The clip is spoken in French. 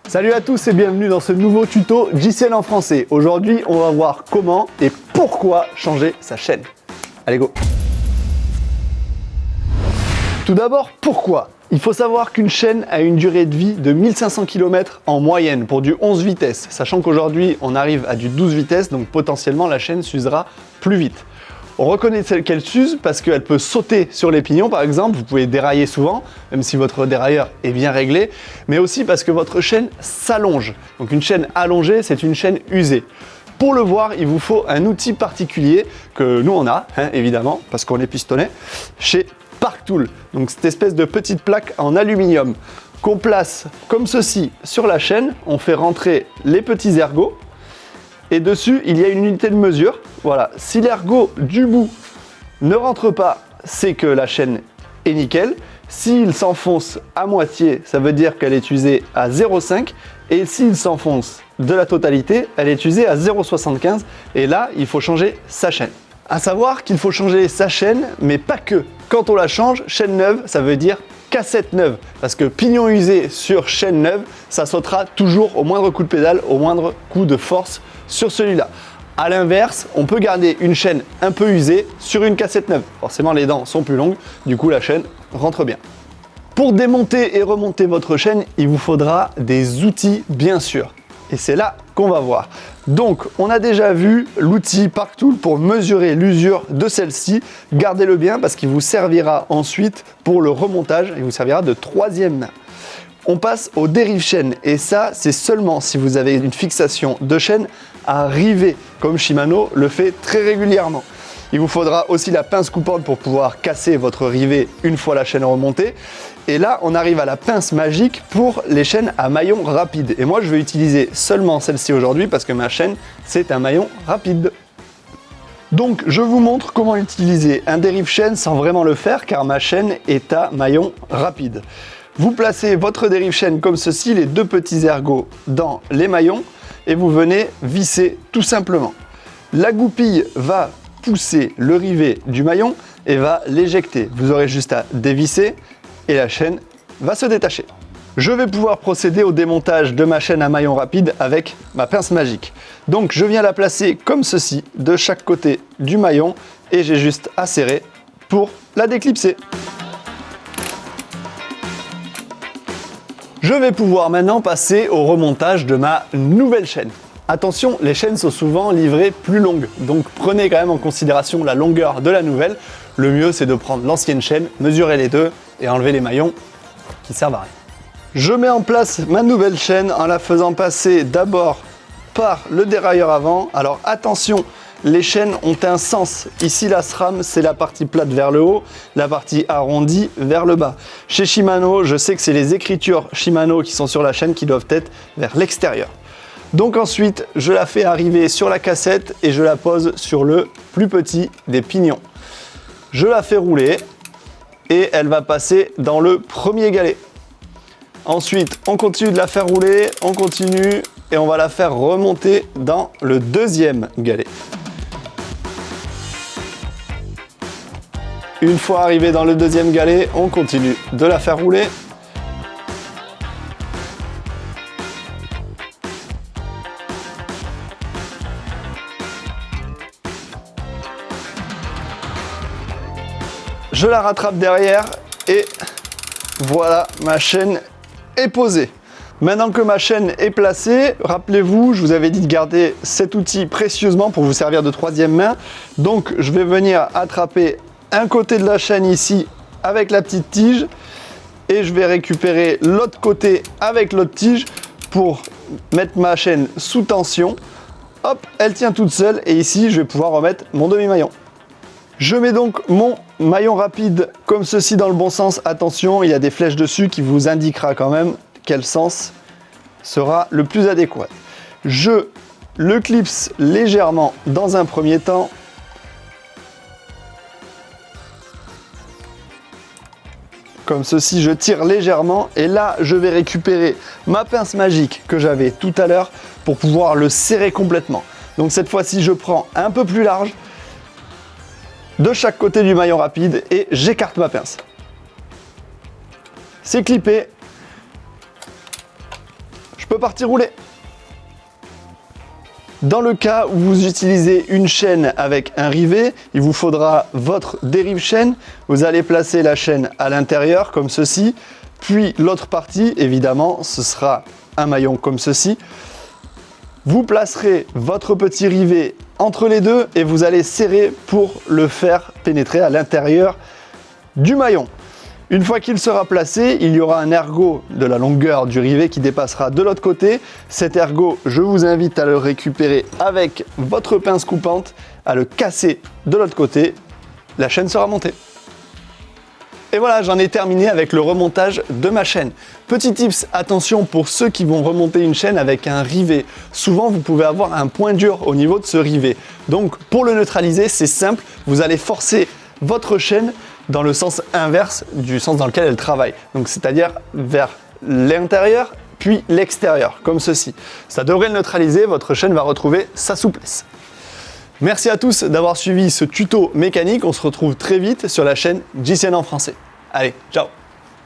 Salut à tous et bienvenue dans ce nouveau tuto JCL en français. Aujourd'hui, on va voir comment et pourquoi changer sa chaîne. Allez, go! Tout d'abord, pourquoi? Il faut savoir qu'une chaîne a une durée de vie de 1500 km en moyenne pour du 11 vitesses, sachant qu'aujourd'hui, on arrive à du 12 vitesses, donc potentiellement la chaîne s'usera plus vite. On reconnaît qu'elle s'use parce qu'elle peut sauter sur les pignons par exemple, vous pouvez dérailler souvent, même si votre dérailleur est bien réglé, mais aussi parce que votre chaîne s'allonge. Donc une chaîne allongée, c'est une chaîne usée. Pour le voir, il vous faut un outil particulier que nous on a, évidemment, parce qu'on est pistonné, chez Parktool. Donc cette espèce de petite plaque en aluminium qu'on place comme ceci sur la chaîne, on fait rentrer les petits ergots. Et dessus, il y a une unité de mesure. Voilà, si l'ergot du bout ne rentre pas, c'est que la chaîne est nickel. S'il s'enfonce à moitié, ça veut dire qu'elle est usée à 0,5. Et s'il s'enfonce de la totalité, elle est usée à 0,75. Et là, il faut changer sa chaîne. À savoir qu'il faut changer sa chaîne, mais pas que. Quand on la change, chaîne neuve, ça veut dire cassette neuve. Parce que pignon usé sur chaîne neuve, ça sautera toujours au moindre coup de pédale, au moindre coup de force sur celui-là. A l'inverse, on peut garder une chaîne un peu usée sur une cassette neuve. Forcément, les dents sont plus longues, du coup la chaîne rentre bien. Pour démonter et remonter votre chaîne, il vous faudra des outils, bien sûr. Et c'est là qu'on va voir. Donc, on a déjà vu l'outil Parktool pour mesurer l'usure de celle-ci. Gardez-le bien parce qu'il vous servira ensuite pour le remontage. Il vous servira de troisième main. On passe au dérive chaîne et ça, c'est seulement si vous avez une fixation de chaîne à rivet, comme Shimano le fait très régulièrement. Il vous faudra aussi la pince coupante pour pouvoir casser votre rivet une fois la chaîne remontée. Et là, on arrive à la pince magique pour les chaînes à maillon rapide. Et moi, je vais utiliser seulement celle-ci aujourd'hui parce que ma chaîne, c'est un maillon rapide. Donc, je vous montre comment utiliser un dérive chaîne sans vraiment le faire car ma chaîne est à maillon rapide. Vous placez votre dérive chaîne comme ceci, les deux petits ergots dans les maillons et vous venez visser tout simplement. La goupille va pousser le rivet du maillon et va l'éjecter. Vous aurez juste à dévisser et la chaîne va se détacher. Je vais pouvoir procéder au démontage de ma chaîne à maillon rapide avec ma pince magique. Donc je viens la placer comme ceci de chaque côté du maillon et j'ai juste à serrer pour la déclipser. Je vais pouvoir maintenant passer au remontage de ma nouvelle chaîne. Attention, les chaînes sont souvent livrées plus longues, donc prenez quand même en considération la longueur de la nouvelle. Le mieux, c'est de prendre l'ancienne chaîne, mesurer les deux et enlever les maillons qui servent à rien. Je mets en place ma nouvelle chaîne en la faisant passer d'abord par le dérailleur avant. Alors attention, les chaînes ont un sens. Ici, la SRAM, c'est la partie plate vers le haut, la partie arrondie vers le bas. Chez Shimano, je sais que c'est les écritures Shimano qui sont sur la chaîne qui doivent être vers l'extérieur. Donc ensuite, je la fais arriver sur la cassette et je la pose sur le plus petit des pignons. Je la fais rouler et elle va passer dans le premier galet. Ensuite, on continue de la faire rouler, on continue et on va la faire remonter dans le deuxième galet. Une fois arrivé dans le deuxième galet, on continue de la faire rouler. Je la rattrape derrière et voilà, ma chaîne est posée. Maintenant que ma chaîne est placée, rappelez-vous, je vous avais dit de garder cet outil précieusement pour vous servir de troisième main. Donc je vais venir attraper un côté de la chaîne ici avec la petite tige et je vais récupérer l'autre côté avec l'autre tige pour mettre ma chaîne sous tension. Hop, elle tient toute seule et ici je vais pouvoir remettre mon demi-maillon. Je mets donc mon maillon rapide comme ceci dans le bon sens. Attention, il y a des flèches dessus qui vous indiquera quand même quel sens sera le plus adéquat. Je le clipse légèrement dans un premier temps. Comme ceci, je tire légèrement et là, je vais récupérer ma pince magique que j'avais tout à l'heure pour pouvoir le serrer complètement. Donc cette fois-ci, je prends un peu plus large de chaque côté du maillon rapide et j'écarte ma pince. C'est clippé. peux partir rouler. Dans le cas où vous utilisez une chaîne avec un rivet, il vous faudra votre dérive chaîne. Vous allez placer la chaîne à l'intérieur comme ceci, puis l'autre partie, évidemment, ce sera un maillon comme ceci. Vous placerez votre petit rivet entre les deux et vous allez serrer pour le faire pénétrer à l'intérieur du maillon. Une fois qu'il sera placé, il y aura un ergot de la longueur du rivet qui dépassera de l'autre côté. Cet ergot, je vous invite à le récupérer avec votre pince coupante, à le casser de l'autre côté. La chaîne sera montée. Et voilà, j'en ai terminé avec le remontage de ma chaîne. Petit tips, attention pour ceux qui vont remonter une chaîne avec un rivet. Souvent, vous pouvez avoir un point dur au niveau de ce rivet. Donc, pour le neutraliser, c'est simple. Vous allez forcer votre chaîne dans le sens inverse du sens dans lequel elle travaille. Donc, c'est-à-dire vers l'intérieur puis l'extérieur, comme ceci. Ça devrait le neutraliser, votre chaîne va retrouver sa souplesse. Merci à tous d'avoir suivi ce tuto mécanique. On se retrouve très vite sur la chaîne JCN en français. Allez, ciao!